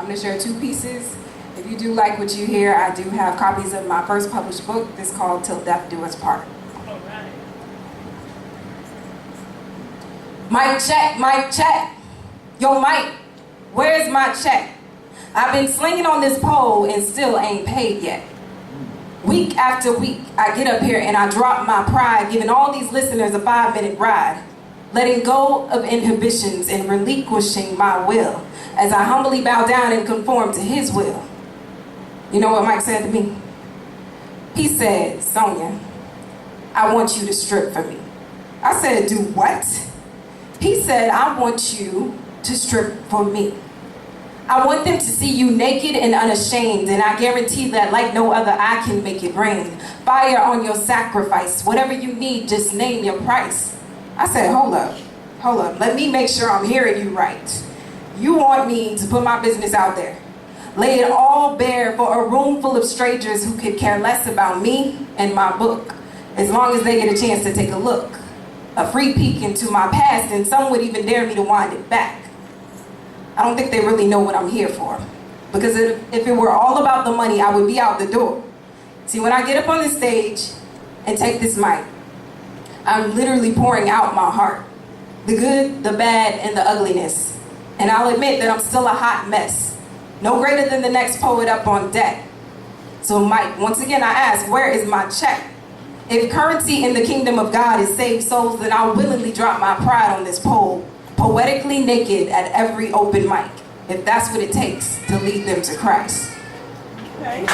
I'm going to share 2 pieces. If you do like what you hear, I do have copies of my first published book. It's called Till Death Do Us Part. All right. Mic check, mic check. Yo, Mike, where's my check? I've been slinging on this pole and still ain't paid yet. Week after week, I get up here and I drop my pride, giving all these listeners a 5-minute ride, letting go of inhibitions and relinquishing my will as I humbly bow down and conform to his will. You know what Mike said to me? He said, Sonya, I want you to strip for me. I said, do what? He said, I want you to strip for me. I want them to see you naked and unashamed, and I guarantee that like no other, I can make it rain. Fire on your sacrifice. Whatever you need, just name your price. I said, hold up. Let me make sure I'm hearing you right. You want me to put my business out there, lay it all bare for a room full of strangers who could care less about me and my book, as long as they get a chance to take a look. A free peek into my past, and some would even dare me to wind it back. I don't think they really know what I'm here for. Because if it were all about the money, I would be out the door. See, when I get up on the stage and take this mic, I'm literally pouring out my heart. The good, the bad, and the ugliness. And I'll admit that I'm still a hot mess. No greater than the next poet up on deck. So Mike, once again I ask, where is my check? If currency in the kingdom of God is saved souls, then I'll willingly drop my pride on this pole, poetically naked at every open mic, if that's what it takes to lead them to Christ. Okay.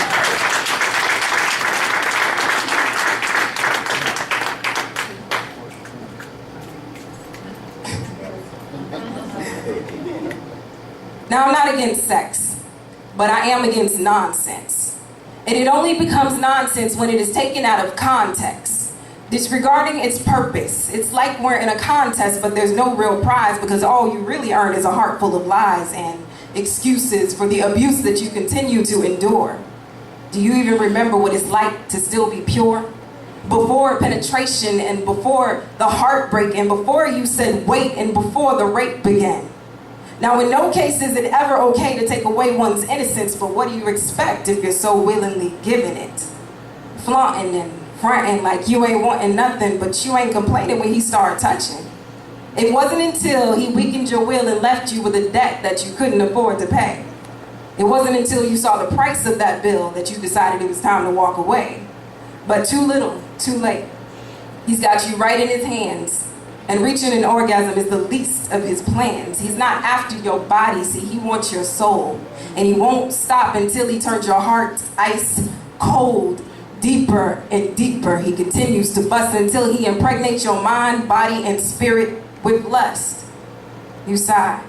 Now, I'm not against sex, but I am against nonsense. And it only becomes nonsense when it is taken out of context, disregarding its purpose. It's like we're in a contest, but there's no real prize because all you really earn is a heart full of lies and excuses for the abuse that you continue to endure. Do you even remember what it's like to still be pure? Before penetration and before the heartbreak and before you said wait and before the rape began. Now, in no case is it ever okay to take away one's innocence, but what do you expect if you're so willingly giving it? Flaunting and fronting like you ain't wanting nothing, but you ain't complaining when he started touching. It wasn't until he weakened your will and left you with a debt that you couldn't afford to pay. It wasn't until you saw the price of that bill that you decided it was time to walk away. But too little, too late. He's got you right in his hands. And reaching an orgasm is the least of his plans. He's not after your body, see, he wants your soul. And he won't stop until he turns your heart ice cold, deeper and deeper. He continues to bust until he impregnates your mind, body, and spirit with lust. You sigh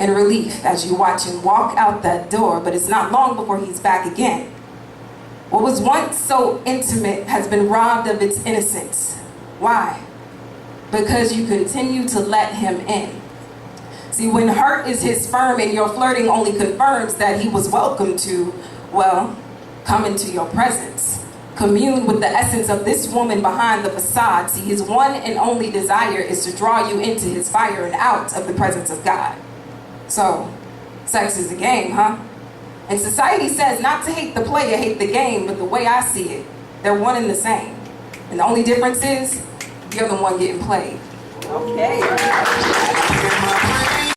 in relief as you watch him walk out that door, but it's not long before he's back again. What was once so intimate has been robbed of its innocence. Why? Because you continue to let him in. See, when hurt is his firm and your flirting only confirms that he was welcome to, well, come into your presence. Commune with the essence of this woman behind the facade. See, his one and only desire is to draw you into his fire and out of the presence of God. So, sex is a game, huh? And society says not to hate the player, hate the game, but the way I see it, they're one and the same. And the only difference is, you're the one getting played. Okay.